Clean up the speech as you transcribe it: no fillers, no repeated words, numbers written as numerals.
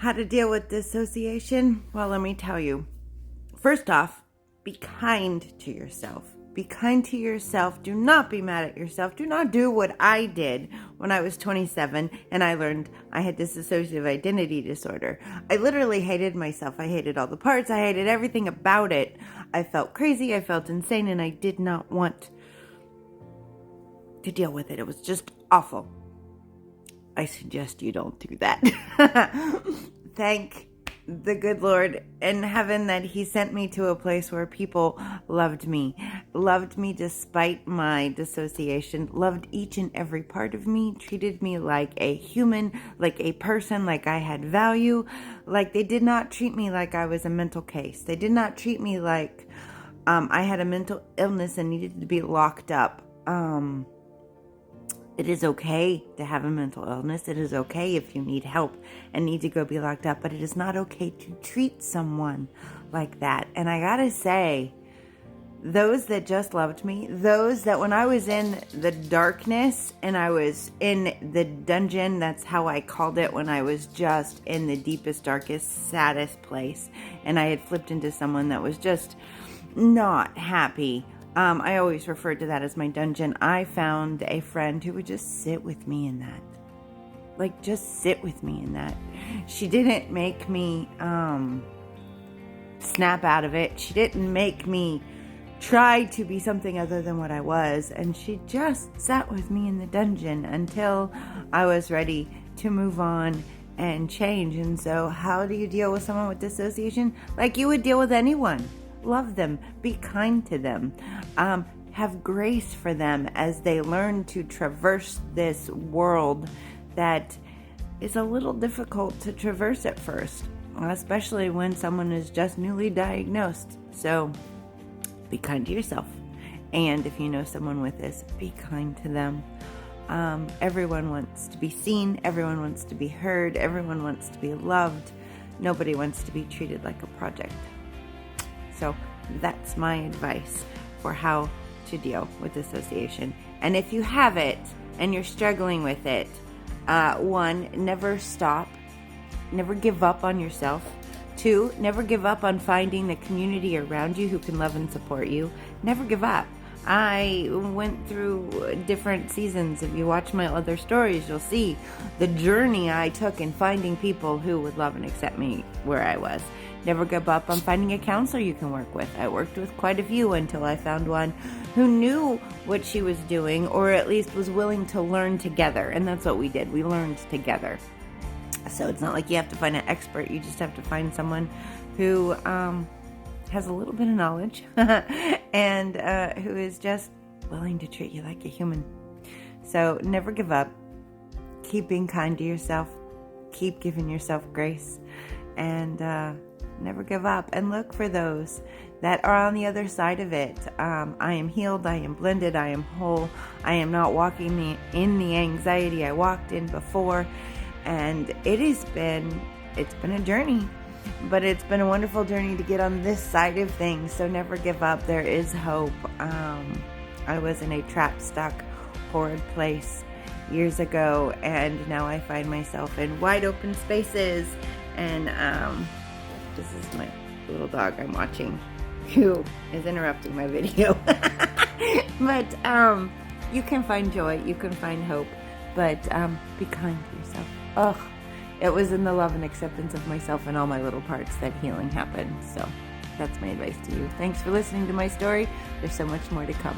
How to deal with dissociation? Well, let me tell you. First off, be kind to yourself. Be kind to yourself. Do not be mad at yourself. Do not do what I did when I was 27 and I learned I had dissociative identity disorder. I literally hated myself. I hated all the parts. I hated everything about it. I felt crazy. I felt insane, and I did not want to deal with it. It was just awful. I suggest you don't do that. Thank the good Lord in heaven that He sent me to a place where people loved me despite my dissociation, loved each and every part of me, treated me like a human, like a person, like I had value, like they did not treat me like I was a mental case. They did not treat me like I had a mental illness and needed to be locked up. It is okay to have a mental illness. It is okay if you need help and need to go be locked up, but it is not okay to treat someone like that. And I gotta say, those that just loved me, those that when I was in the darkness and I was in the dungeon, that's how I called it, when I was just in the deepest, darkest, saddest place, and I had flipped into someone that was just not happy. I always referred to that as my dungeon. I found a friend who would just sit with me in that. Like, just sit with me in that. She didn't make me snap out of it. She didn't make me try to be something other than what I was. And she just sat with me in the dungeon until I was ready to move on and change. And so how do you deal with someone with dissociation? Like you would deal with anyone. Love them. Be kind to them. Have grace for them as they learn to traverse this world that is a little difficult to traverse at first, especially when someone is just newly diagnosed. So be kind to yourself. And if you know someone with this, be kind to them. Everyone wants to be seen. Everyone wants to be heard. Everyone wants to be loved. Nobody wants to be treated like a project. So that's my advice for how to deal with dissociation. And if you have it and you're struggling with it, one, never stop. Never give up on yourself. Two, never give up on finding the community around you who can love and support you. Never give up. I went through different seasons. If you watch my other stories, you'll see the journey I took in finding people who would love and accept me where I was. Never give up on finding a counselor you can work with. I worked with quite a few until I found one who knew what she was doing, or at least was willing to learn together. And that's what we did. We learned together. So it's not like you have to find an expert. You just have to find someone who has a little bit of knowledge and who is just willing to treat you like a human. So never give up. Keep being kind to yourself. Keep giving yourself grace. And never give up. And look for those that are on the other side of it. I am healed. I am blended. I am whole. I am not walking in the anxiety I walked in before. And it's been a journey. But it's been a wonderful journey to get on this side of things. So never give up. There is hope. I was in a trapped, stuck, horrid place years ago, and now I find myself in wide open spaces. And this is my little dog I'm watching, who is interrupting my video. But you can find joy. You can find hope. But be kind to yourself. It was in the love and acceptance of myself and all my little parts that healing happened. So that's my advice to you. Thanks for listening to my story. There's so much more to come.